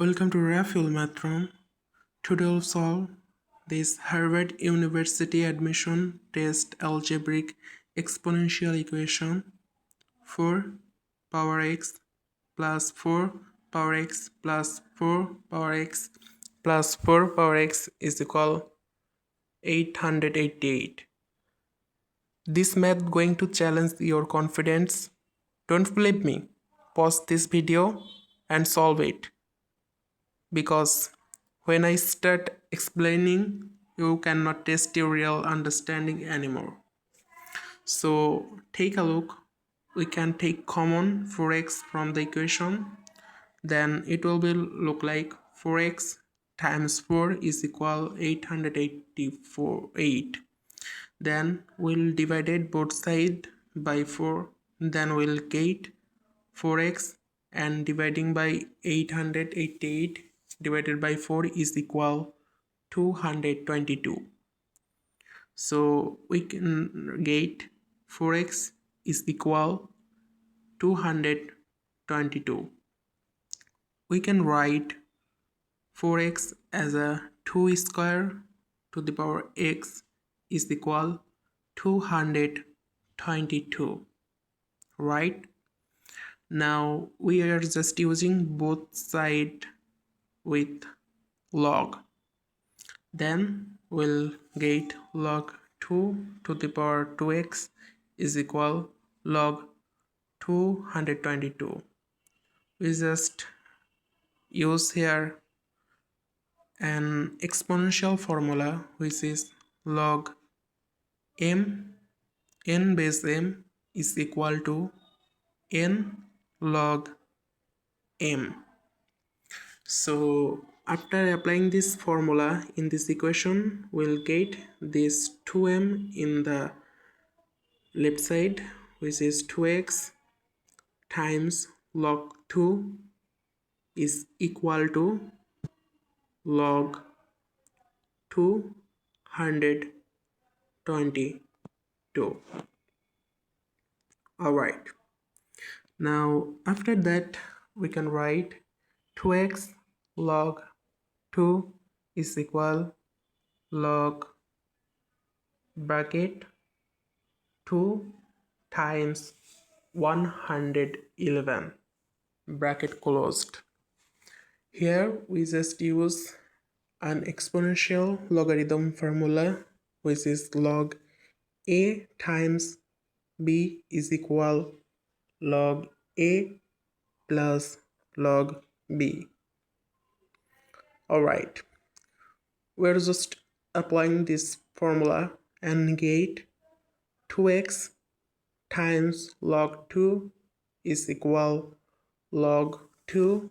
Welcome to Rafael Matron. Today we'll solve this Harvard University admission test algebraic exponential equation 4 power x plus 4 power x plus 4 power x plus 4 power x is equal 888. This math going to challenge your confidence. Don't believe me? Pause this video and solve it, because when I start explaining, you cannot test your real understanding anymore. So take a look. We can take common 4x from the equation. Then it will be look like 4x times 4 is equal 884. Then we'll divide it both sides by 4. Then we'll get 4x, and dividing by 888 divided by 4 is equal 222. So we can get 4x is equal 222. We can write 4x as a 2 square to the power x is equal 222, right? Now we are just using both sides with log. Then we'll get log 2 to the power 2x is equal log 222. We just use here an exponential formula, which is log m n base m is equal to n log m. So after applying this formula in this equation, we'll get this 2m in the left side, which is 2x times log 2 is equal to log 222. Alright, now after that we can write 2x log 2 is equal log bracket 2 times 111 bracket closed. Here we just use an exponential logarithm formula, which is log a times b is equal log a plus log b. Alright, we're just applying this formula and get 2x times log 2 is equal log 2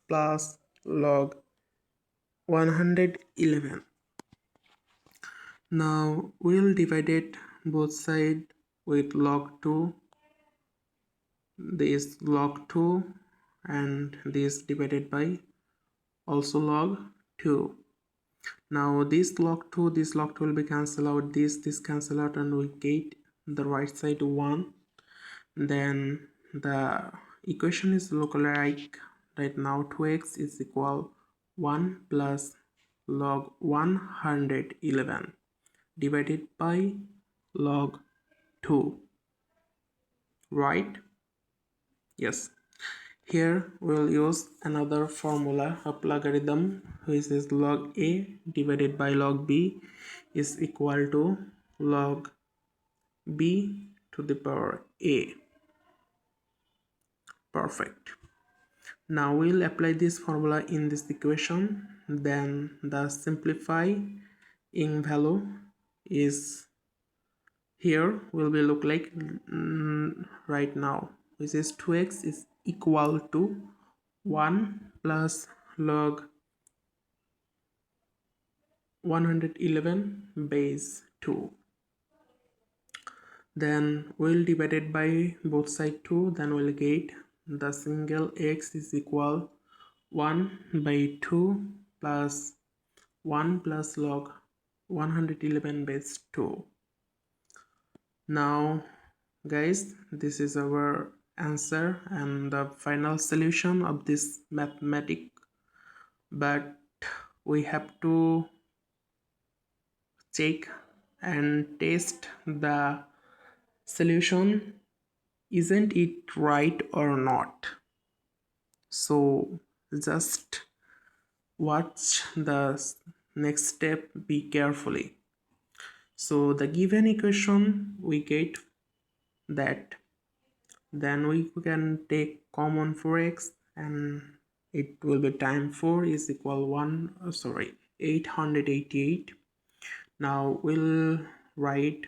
plus log 111. Now we'll divide it both sides with log 2, this log 2, and this divided by also log 2. Now this log 2 will be cancel out, this cancel out, and we get the right side 1. Then the equation is look like right now 2x is equal 1 plus log 111 divided by log 2, right? Yes. Here we'll use another formula of logarithm, which is log a divided by log b is equal to log b to the power a. Perfect. Now we'll apply this formula in this equation. Then the simplifying value is here will be look like right now, which is 2x is equal to 1 plus log 111 base 2. Then we'll divide it by both sides 2. Then we'll get the single x is equal 1 by 2 plus 1 plus log 111 base 2. Now guys, this is our answer and the final solution of this mathematic but we have to check and test the solution, isn't it right or not. So just watch the next step, be carefully. So the given equation we get that, then we can take common for x and it will be time 4 is equal 888. Now we'll write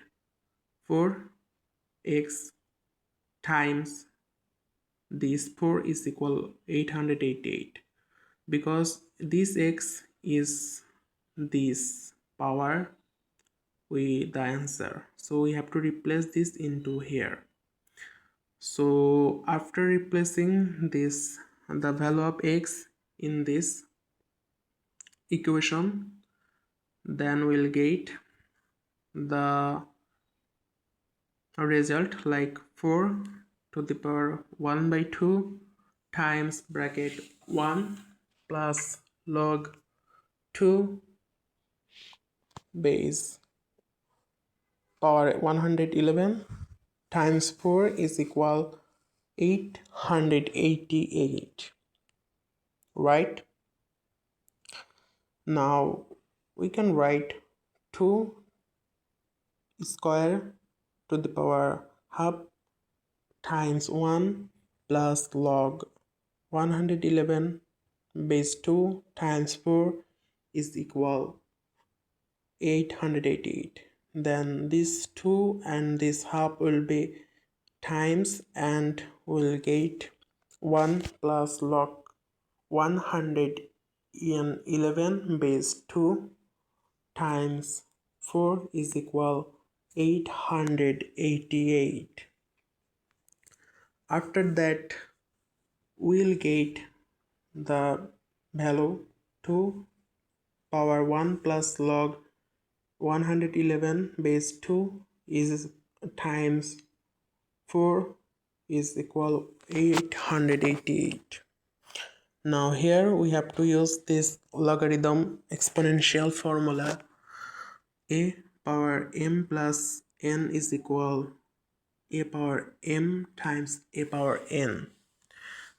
for x times this 4 is equal 888, because this x is this power with the answer, so we have to replace this into here. So after replacing this, the value of x in this equation, then we'll get the result like 4 to the power 1 by 2 times bracket 1 plus log 2 base power 111 times 4 is equal 888, right? Now we can write 2 square to the power half times 1 plus log 111 base 2 times 4 is equal 888. Then this 2 and this half will be times and we'll get 1 plus log 111 base 2 times 4 is equal 888. After that we'll get the value 2 power 1 plus log 111 base 2 is times 4 is equal 888. Now here we have to use this logarithm exponential formula. A power m plus n is equal a power m times a power n.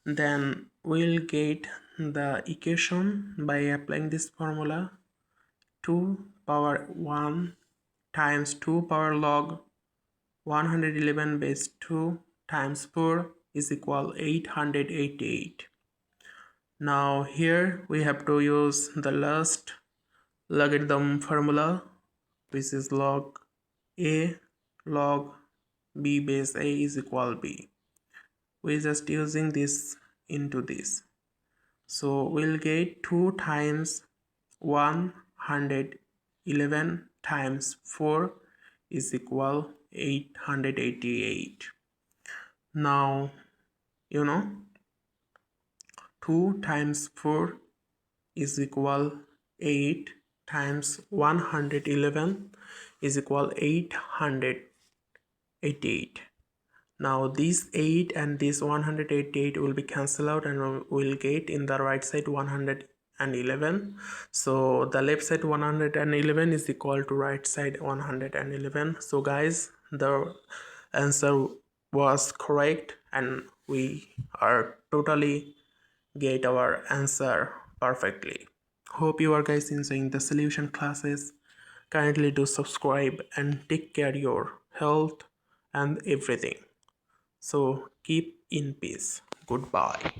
Then we'll get the equation by applying this formula. 2 power 1 times 2 power log 111 base 2 times 4 is equal 888. Now here we have to use the last logarithm formula, which is log a log b base a is equal b. We're just using this into this. So we'll get 2 times 111 times 4 is equal 888. Now 2 times 4 is equal 8 times 111 is equal 888. Now this 8 and this 188 will be cancelled out and we'll get in the right side 111. So the left side 111 is equal to right side 111. So guys, the answer was correct and we are totally get our answer perfectly. Hope you are guys enjoying the solution classes. Kindly do subscribe and take care your health and everything. So keep in peace. Goodbye.